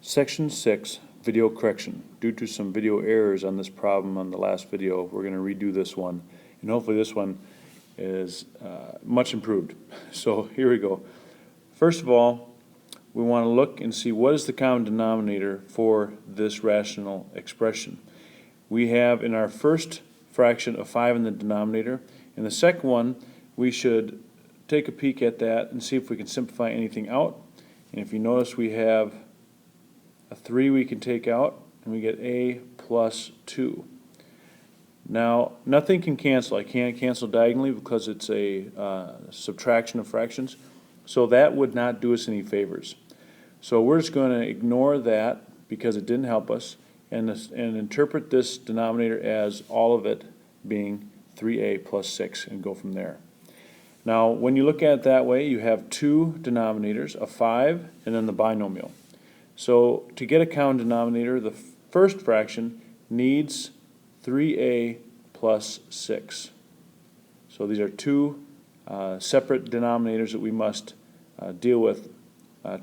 Section 6, video correction. Due to some video errors on this problem on the last video, we're going to redo this one, and hopefully this one is much improved. So here we go. First of all, we want to look and see what is the common denominator for this rational expression. We have in our first fraction a 5 in the denominator. In the second one, we should take a peek at that and see if we can simplify anything out. And if you notice, we have a 3 we can take out, and we get a plus 2. Now, nothing can cancel. I can't cancel diagonally because it's a subtraction of fractions. So that would not do us any favors. So we're just going to ignore that because it didn't help us, and interpret this denominator as all of it being 3a plus 6 and go from there. Now, when you look at it that way, you have two denominators, a 5 and then the binomial. So to get a common denominator, the first fraction needs 3a plus 6. So these are two separate denominators that we must deal with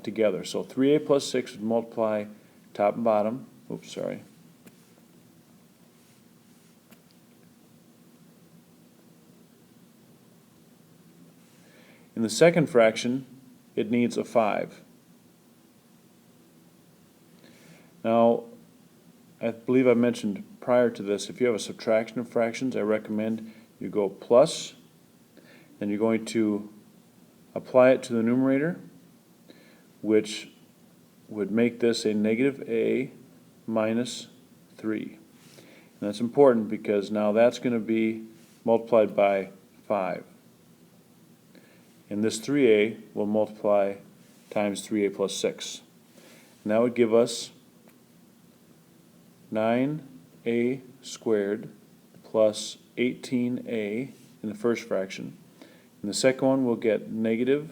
together. So 3a plus 6 would multiply top and bottom. Oops, sorry. In the second fraction, it needs a 5. Now, I believe I mentioned prior to this, if you have a subtraction of fractions, I recommend you go plus, then you're going to apply it to the numerator, which would make this a negative a minus 3. And that's important because now that's going to be multiplied by 5. And this 3a will multiply times 3a plus 6. And that would give us 9a squared plus 18a in the first fraction. In the second one, we'll get negative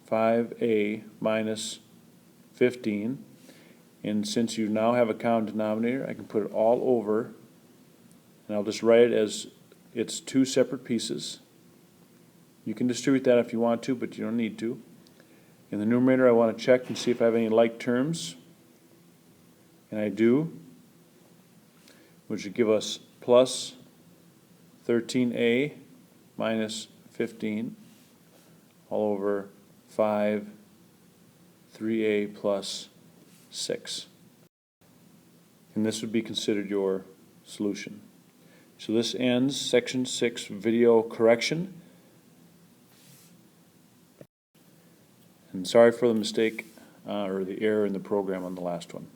5a minus 15. And since you now have a common denominator, I can put it all over, and I'll just write it as it's two separate pieces. You can distribute that if you want to, but you don't need to. In the numerator, I want to check and see if I have any like terms. And I do, which would give us plus 13a minus 15 all over 5, 3a plus 6. And this would be considered your solution. So this ends section 6 video correction. And sorry for the mistake or the error in the program on the last one.